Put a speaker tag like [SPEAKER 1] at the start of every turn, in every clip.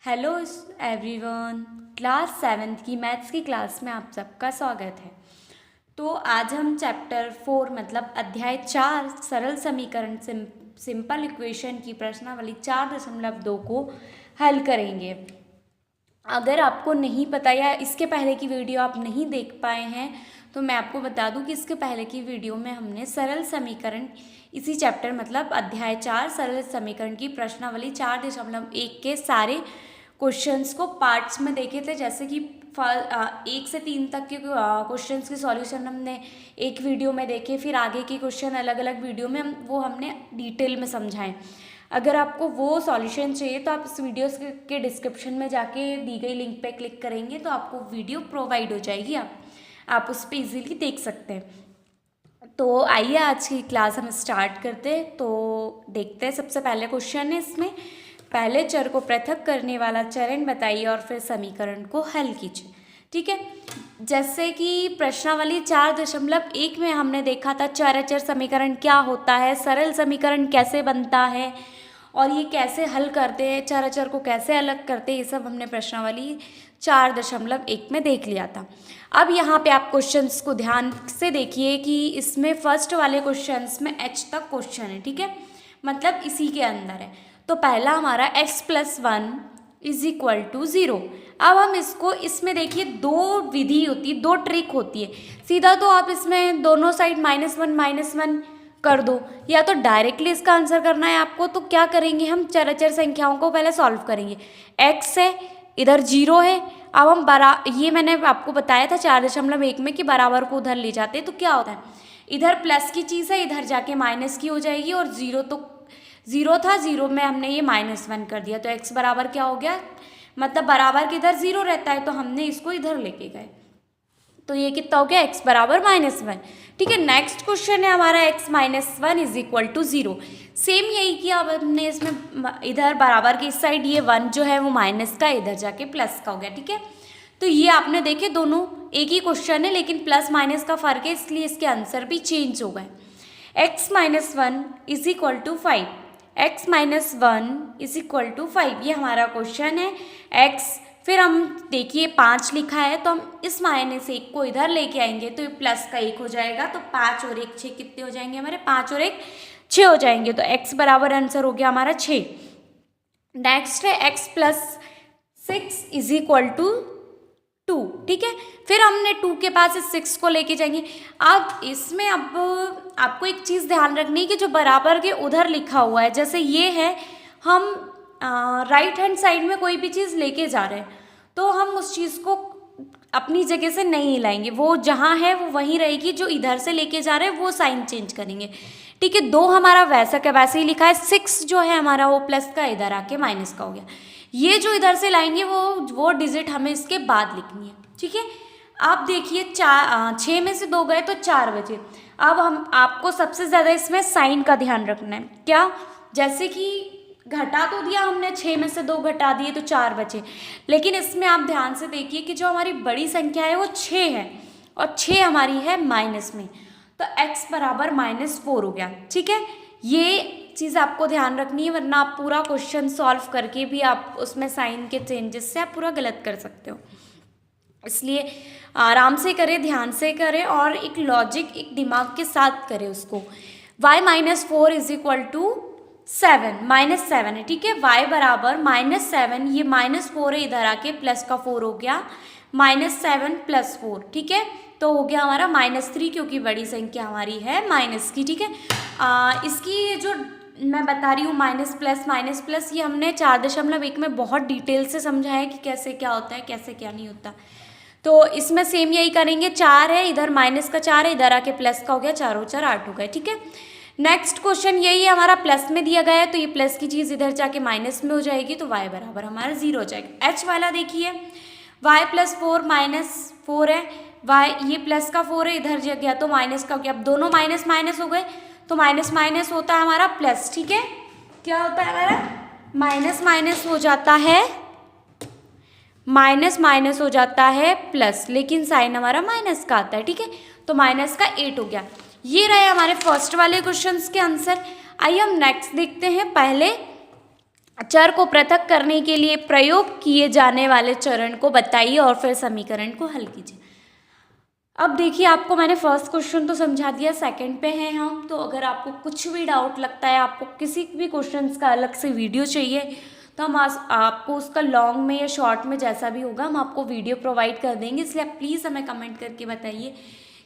[SPEAKER 1] Hello everyone, class seventh की maths की class में आप सबका स्वागत है। तो आज हम चैप्टर 4 मतलब अध्याय 4 सरल समीकरण सिंपल इक्वेशन की प्रश्नावली 4.2 को हल करेंगे। अगर आपको नहीं पता या इसके पहले की वीडियो आप नहीं देख पाए हैं तो मैं आपको बता दूं कि इसके पहले की वीडियो में हमने सरल समीकरण इसी चैप्टर मतलब अध्याय 4 सरल समीकरण की प्रश्नावली 4.1 के सारे क्वेश्चंस को पार्ट्स में देखे थे। जैसे कि 1 से 3 तक के क्वेश्चंस के सॉल्यूशन हमने एक वीडियो में देखे, फिर आगे के क्वेश्चन अलग अलग वीडियो में हमने डिटेल में समझाएं। अगर आपको वो सॉल्यूशन चाहिए तो आप इस वीडियो के डिस्क्रिप्शन में जाके दी गई लिंक पे क्लिक करेंगे तो आपको वीडियो प्रोवाइड हो जाएगी, आप उस पर इजीली देख सकते हैं। तो आइए आज की क्लास हम स्टार्ट करते हैं। तो देखते हैं, सबसे पहले क्वेश्चन है इसमें, पहले चर को पृथक करने वाला चरण बताइए और फिर समीकरण को हल कीजिए। ठीक है, जैसे कि प्रश्नावली 4.1 में हमने देखा था चर अचर समीकरण क्या होता है, सरल समीकरण कैसे बनता है और ये कैसे हल करते हैं, चर अचर को कैसे अलग करते हैं, ये सब हमने प्रश्नावली 4.1 में देख लिया था। अब यहाँ पे आप क्वेश्चंस को ध्यान से देखिए कि इसमें फर्स्ट वाले क्वेश्चंस में h तक क्वेश्चन है। ठीक है, मतलब इसी के अंदर है। तो पहला हमारा x+1 = 0। अब हम इसमें देखिए दो विधि होती है, दो ट्रिक होती है। सीधा तो आप इसमें दोनों साइड -1 कर दो, या तो डायरेक्टली इसका आंसर करना है आपको। तो क्या करेंगे, हम चर अचर संख्याओं को पहले सॉल्व करेंगे। x है, इधर 0 है। अब हम ये मैंने आपको बताया था 4.1 में कि बराबर को उधर ले जाते हैं तो क्या होता है, इधर प्लस की चीज़ है, इधर जाके माइनस की हो जाएगी। और 0 तो 0 था, 0 में हमने ये -1 कर दिया तो x बराबर क्या हो गया, मतलब बराबर के इधर 0 रहता है तो हमने इसको इधर लेके गए। तो ये कितना हो गया, x बराबर -1। ठीक है, नेक्स्ट क्वेश्चन है हमारा x-1 = 0। सेम यही किया। अब हमने इसमें इधर बराबर की इस साइड ये 1 जो है वो माइनस का, इधर जाके प्लस का हो गया। ठीक है, तो ये आपने देखे दोनों एक ही क्वेश्चन है लेकिन प्लस माइनस का फर्क है, इसलिए इसके आंसर भी चेंज हो गए। x-1 = 5, x-1 = 5 ये हमारा क्वेश्चन है। x फिर हम देखिए 5 लिखा है तो हम इस -1 को इधर लेके आएंगे तो ये प्लस का 1 हो जाएगा। तो 5 और 1 6 कितने हो जाएंगे हमारे, 5 और 1 6 हो जाएंगे। तो x बराबर आंसर हो गया हमारा 6। नेक्स्ट है x+6 = 2। ठीक है, फिर हमने 2 के पास इस 6 को लेके जाएंगे। अब इसमें अब आपको एक चीज़ ध्यान रखनी है कि जो बराबर के उधर लिखा हुआ है, जैसे ये है, हम राइट हैंड साइड में कोई भी चीज़ लेके जा रहे हैं तो हम उस चीज़ को अपनी जगह से नहीं हिलाएंगे, वो जहाँ है वो वहीं रहेगी। जो इधर से लेके जा रहे हैं वो साइन चेंज करेंगे। ठीक है, 2 हमारा वैसा का वैसे ही लिखा है, 6 जो है हमारा वो प्लस का इधर आके माइनस का हो गया। ये जो इधर से लाएंगे वो डिजिट हमें इसके बाद लिखनी है। ठीक है, आप देखिए 6 में से 2 गए तो 4 बचे। अब हम आपको सबसे ज़्यादा इसमें साइन का ध्यान रखना है। क्या, जैसे कि घटा तो दिया हमने, 6 में से 2 घटा दिए तो 4 बचे, लेकिन इसमें आप ध्यान से देखिए कि जो हमारी बड़ी संख्या है वो 6 है और 6 हमारी है माइनस में, तो x बराबर -4 हो गया। ठीक है, ये चीज़ आपको ध्यान रखनी है, वरना आप पूरा क्वेश्चन सॉल्व करके भी आप उसमें साइन के चेंजेस से आप पूरा गलत कर सकते हो। इसलिए आराम से करें, ध्यान से करें और एक लॉजिक, एक दिमाग के साथ करें उसको। y -4 = 7 -7 है। ठीक है, y बराबर -7, ये -4 है, इधर आके प्लस का 4 हो गया, -7 + 4। ठीक है, तो हो गया हमारा -3, क्योंकि बड़ी संख्या हमारी है माइनस की। ठीक है, इसकी जो मैं बता रही हूँ माइनस प्लस ये हमने 4.1 में बहुत डिटेल से समझा है कि कैसे क्या होता है, कैसे क्या नहीं होता। तो इसमें सेम यही करेंगे, 4 है, इधर माइनस का 4 है, इधर आके प्लस का हो गया, 4 और 4 8 हो गए। ठीक है, नेक्स्ट क्वेश्चन यही है, हमारा प्लस में दिया गया है तो ये प्लस की चीज़ इधर जाके माइनस में हो जाएगी, तो y बराबर हमारा 0 हो जाएगा। h वाला देखिए, y +4 -4 है, y ये प्लस का 4 है, इधर गया तो माइनस का हो गया। अब दोनों माइनस माइनस हो गए तो माइनस माइनस होता है हमारा प्लस। ठीक है, क्या होता है हमारा, माइनस माइनस हो जाता है, माइनस माइनस हो जाता है प्लस, लेकिन साइन हमारा माइनस का आता है। ठीक है, तो माइनस का 8 हो गया। ये रहे हमारे फर्स्ट वाले क्वेश्चंस के आंसर। आइए हम नेक्स्ट देखते हैं। पहले चर को पृथक करने के लिए प्रयोग किए जाने वाले चरण को बताइए और फिर समीकरण को हल कीजिए। अब देखिए, आपको मैंने फर्स्ट क्वेश्चन तो समझा दिया, सेकंड पे हैं हम। तो अगर आपको कुछ भी डाउट लगता है, आपको किसी भी क्वेश्चंस का अलग से वीडियो चाहिए, तो हम आपको उसका लॉन्ग में या शॉर्ट में जैसा भी होगा हम आपको वीडियो प्रोवाइड कर देंगे। इसलिए आप प्लीज़ हमें कमेंट करके बताइए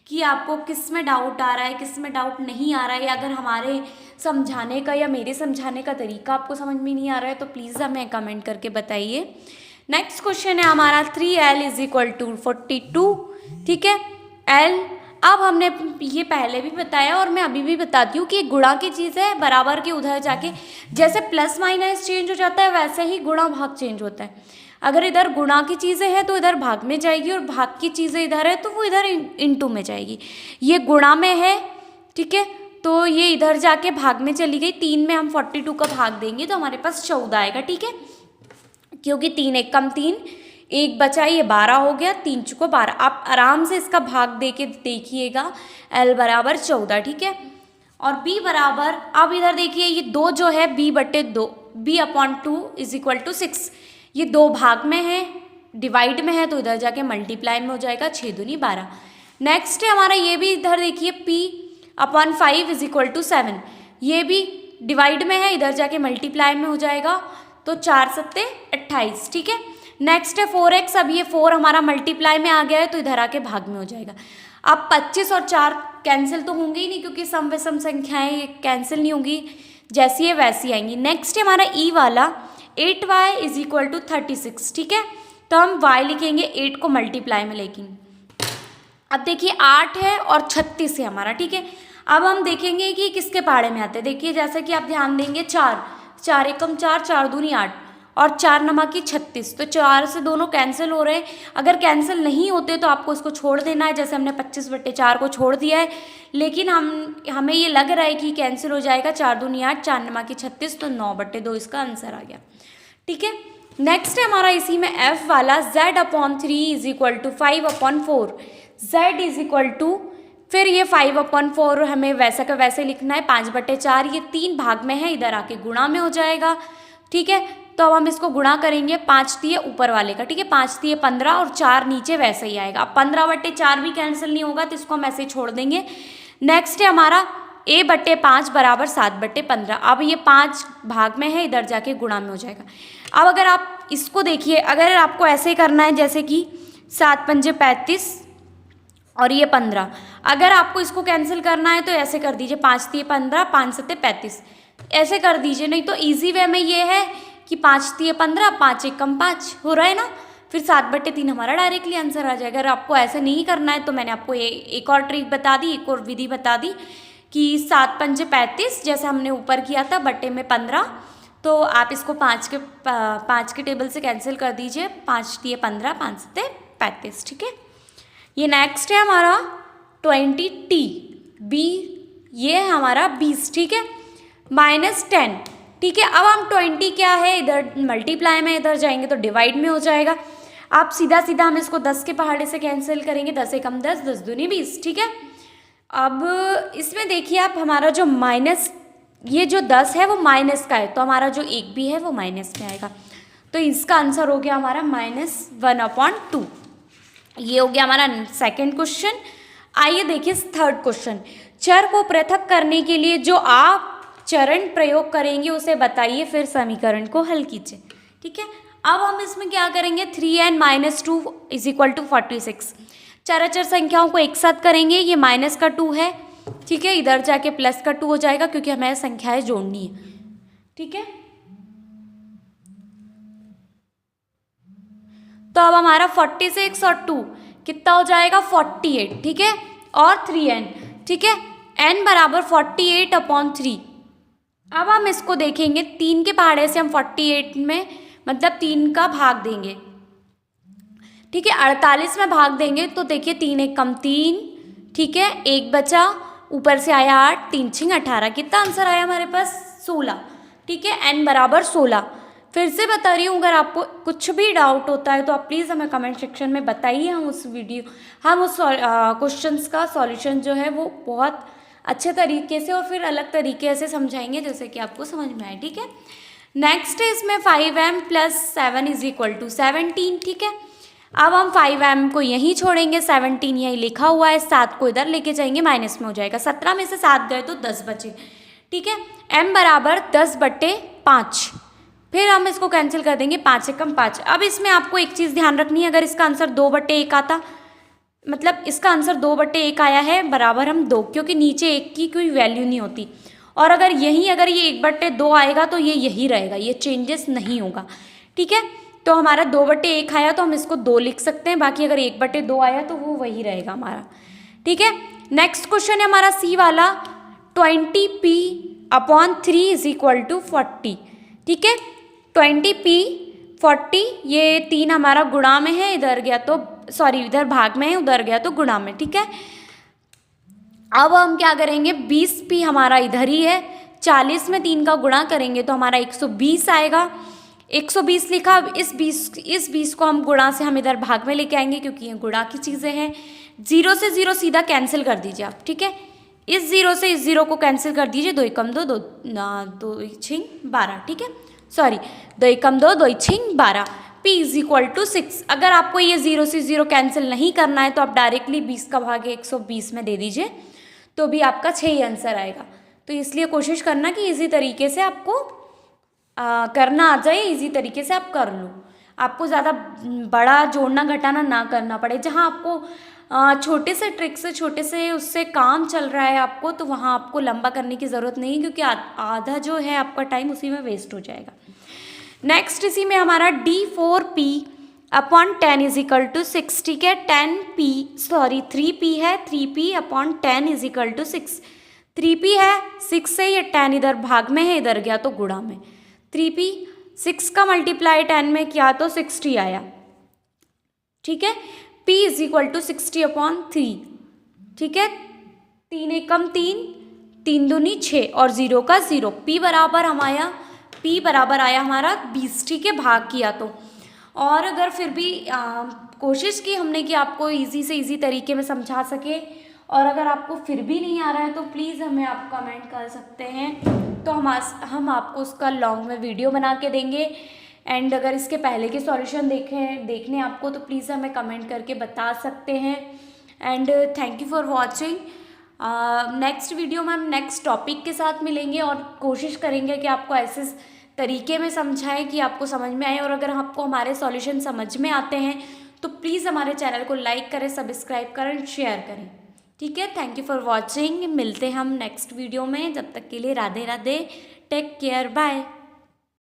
[SPEAKER 1] कि आपको किस में डाउट आ रहा है, किस में डाउट नहीं आ रहा है, या अगर हमारे समझाने का या मेरे समझाने का तरीका आपको समझ में नहीं आ रहा है तो प्लीज़ हमें कमेंट करके बताइए। नेक्स्ट क्वेश्चन है हमारा 3L = 42, ठीक है। L, अब हमने ये पहले भी बताया और मैं अभी भी बताती हूँ कि गुणा की चीज़ है, बराबर के उधर जाके जैसे प्लस माइनस चेंज हो जाता है वैसे ही गुणा भाग चेंज होता है। अगर इधर गुणा की चीज़ें हैं तो इधर भाग में जाएगी, और भाग की चीज़ें इधर है तो वो इधर इंटू में जाएगी। ये गुणा में है, ठीक है, तो ये इधर जाके भाग में चली गई। 3 में हम 42 का भाग देंगे तो हमारे पास 14 आएगा, ठीक है, क्योंकि 3 एक कम 3, एक बचा, ये 12 हो गया, 3 चुको 12। आप आराम से इसका भाग दे के देखिएगा, L = 14, ठीक है। और B बराबर, अब इधर देखिए ये 2 जो है B/2, B/2 = 6, ये 2 भाग में है, डिवाइड में है, तो इधर जाके मल्टीप्लाई में हो जाएगा, 6 दूनी 12। नेक्स्ट है हमारा ये भी, इधर देखिए P/5 = 7, ये भी डिवाइड में है, इधर जाके मल्टीप्लाई में हो जाएगा, तो 4 सत्ते 28, ठीक है। नेक्स्ट है 4x, अब ये 4 हमारा मल्टीप्लाई में आ गया है तो इधर आके भाग में हो जाएगा। अब 25 और 4 कैंसिल तो होंगे ही नहीं, क्योंकि सम विषम संख्याएं कैंसिल नहीं होंगी, जैसी है वैसी आएंगी। नेक्स्ट है हमारा ई वाला 8y = 36, ठीक है, तो हम y लिखेंगे 8 को मल्टीप्लाई में लेकिन। अब देखिए 8 है और 36 है हमारा, ठीक है। अब हम देखेंगे कि किसके पहाड़े में आते हैं। देखिए जैसे कि आप ध्यान देंगे 4 एकम 4, 4 दूनी 8 और 4 नमक 36, तो 4 से दोनों कैंसिल हो रहे हैं। अगर कैंसिल नहीं होते तो आपको इसको छोड़ देना है, जैसे हमने 25/4 को छोड़ दिया है, लेकिन हमें ये लग रहा है कि कैंसिल हो जाएगा। 4 दूनी 8, 4 नमक 36, तो 9/2 इसका आंसर आ गया, ठीक है। नेक्स्ट है हमारा इसी में F वाला Z/3 = 5/4, Z फिर ये 5/4 हमें वैसा का वैसे लिखना है, 5/4, ये 3 भाग में है, इधर आके गुणा में हो जाएगा, ठीक है। तो अब हम इसको गुणा करेंगे 5 तिये ऊपर वाले का, ठीक है, 5 तिये 15 और 4 नीचे वैसे ही आएगा। अब 15/4 भी कैंसिल नहीं होगा तो इसको हम ऐसे ही छोड़ देंगे। नेक्स्ट है हमारा A/5 = 7/15, अब ये 5 भाग में है, इधर जाके गुणा में हो जाएगा। अब अगर आप इसको देखिए, अगर आपको ऐसे करना है जैसे कि 7×5 = 35 और ये 15, अगर आपको इसको कैंसिल करना है तो ऐसे कर दीजिए, 5 तिये 15, 5 7 35, ऐसे कर दीजिए। नहीं तो ईजी वे में ये है कि 5 तिये 15, 5 एकम 5 हो रहा है ना, फिर 7/3 हमारा डायरेक्टली आंसर आ जाएगा। अगर आपको ऐसे नहीं करना है तो मैंने आपको एक और ट्रिक बता दी, एक और विधि बता दी कि 7×5 = 35, जैसे हमने ऊपर किया था, बट्टे में 15, तो आप इसको 5 के टेबल से कैंसिल कर दीजिए, 5 तिये 15, 5 7 35, ठीक है। ये नेक्स्ट है हमारा 20t, B, ये है हमारा 20, ठीक है, -10, ठीक है। अब हम 20 क्या है, इधर मल्टीप्लाई में, इधर जाएंगे तो डिवाइड में हो जाएगा। आप सीधा सीधा हम इसको 10 के पहाड़े से कैंसिल करेंगे, 10 एकम 10, 10 दूनी 20, ठीक है। अब इसमें देखिए आप, हमारा जो माइनस, ये जो 10 है वो माइनस का है, तो हमारा जो 1 भी है वो माइनस में आएगा, तो इसका आंसर हो गया हमारा -1/2। ये हो गया हमारा सेकंड क्वेश्चन। आइए देखिए थर्ड क्वेश्चन, चर को पृथक करने के लिए जो आप चरण प्रयोग करेंगे उसे बताइए, फिर समीकरण को हल कीजिए, ठीक है। अब हम इसमें क्या करेंगे, 3n - 2 = 46, चराचर संख्याओं को एक साथ करेंगे। ये माइनस का 2 है, ठीक है, इधर जाके प्लस का 2 हो जाएगा, क्योंकि हमें संख्याएं जोड़नी है, ठीक है। तो अब हमारा 46 और 2 कितना हो जाएगा, 48, ठीक है, और 3n, ठीक है, n = 48/3। अब हम इसको देखेंगे, 3 के पहाड़े से हम 48 में मतलब 3 का भाग देंगे, ठीक है, 48 में भाग देंगे, तो देखिए 3 एकम 3, ठीक है, 1 बचा, ऊपर से आया 8, 3 × 6 = 18, कितना आंसर आया हमारे पास, 16, ठीक है, n = 16। फिर से बता रही हूँ, अगर आपको कुछ भी डाउट होता है तो आप प्लीज़ हमें कमेंट सेक्शन में बताइए, हम उस क्वेश्चंस का सॉल्यूशन जो है वो बहुत अच्छे तरीके से और फिर अलग तरीके से समझाएंगे, जैसे कि आपको समझ में आए, ठीक है। नेक्स्ट है इसमें 5m + 7 = 17, ठीक है। अब हम 5m को यहीं छोड़ेंगे, 17 यहीं लिखा हुआ है, 7 को इधर लेके जाएंगे, माइनस में हो जाएगा, 17 में से 7 गए तो 10 बचे, ठीक है। m बराबर 10/5, फिर हम इसको कैंसिल कर देंगे, 5 से कम 5। अब इसमें आपको एक चीज़ ध्यान रखनी है, अगर इसका आंसर 2/1 आता, मतलब इसका आंसर 2/1 आया है, बराबर हम 2, क्योंकि नीचे 1 की कोई वैल्यू नहीं होती। और अगर ये 1/2 आएगा तो ये यही रहेगा, ये चेंजेस नहीं होगा, ठीक है। तो हमारा 2/1 आया तो हम इसको 2 लिख सकते हैं, बाकी अगर 1/2 आया तो वो वही रहेगा हमारा, ठीक है। नेक्स्ट क्वेश्चन है हमारा सी वाला, 20p/3 = 40, ठीक है। 20p/40, ये 3 हमारा गुणा में है, इधर गया तो इधर भाग में है, उधर गया तो गुणा में, ठीक है। अब हम क्या करेंगे, 20p हमारा इधर ही है, 40 में 3 का गुणा करेंगे तो हमारा 120 आएगा, 120 लिखा। अब इस 20 को हम गुणा से हम इधर भाग में लेके आएंगे, क्योंकि ये गुणा की चीज़ें हैं। 0 से 0 सीधा कैंसिल कर दीजिए आप, ठीक है। इस 0 से इस 0 को कैंसिल कर दीजिए, 2 × 2 2 2 × 12, ठीक है। 2 × 2 2 × 12, p = 6। अगर आपको ये 0 से 0 कैंसिल नहीं करना है तो आप डायरेक्टली 20 का भाग 120 में दे दीजिए, तो भी आपका 6 ही आंसर आएगा। तो इसलिए कोशिश करना कि इजी तरीके से आपको करना आ जाए, इजी तरीके से आप कर लो, आपको ज़्यादा बड़ा जोड़ना घटाना ना करना पड़े। जहाँ आपको छोटे से ट्रिक से, छोटे से उससे काम चल रहा है आपको, तो वहाँ आपको लंबा करने की ज़रूरत नहीं, क्योंकि आधा जो है आपका टाइम उसी में वेस्ट हो जाएगा। नेक्स्ट इसी में हमारा D4p/10 = 6, ठीक है। 3p है, 3p/10 = 6, 3p है, 6 से ये 10 इधर भाग में है, इधर गया तो गुणा में, 3p 6 का मल्टीप्लाई 10 में किया तो 60 आया, ठीक है। p = 60/3, ठीक है। 3 × 1 = 3, 3 दूनी 6 और 0 का 0, p बराबर आया हमारा 20, ठीक है, भाग किया तो। और अगर फिर भी कोशिश की हमने कि आपको इजी से इजी तरीके में समझा सके, और अगर आपको फिर भी नहीं आ रहा है तो प्लीज़ हमें आप कमेंट कर सकते हैं, तो हम आपको उसका लॉन्ग में वीडियो बना के देंगे। एंड अगर इसके पहले के सॉल्यूशन देखने आपको, तो प्लीज़ हमें कमेंट करके बता सकते हैं। And thank you for watching. Next video में हम नेक्स्ट टॉपिक के साथ मिलेंगे, और कोशिश करेंगे कि आपको ऐसे तरीके में समझाएं कि आपको समझ में आए। और अगर आपको हमारे सॉल्यूशन समझ में आते हैं तो प्लीज़ हमारे चैनल को लाइक करें, सब्सक्राइब करें, शेयर करें, ठीक है। Thank you for watching. मिलते हैं हम नेक्स्ट वीडियो में, जब तक के लिए Radhe Radhe, take care, bye.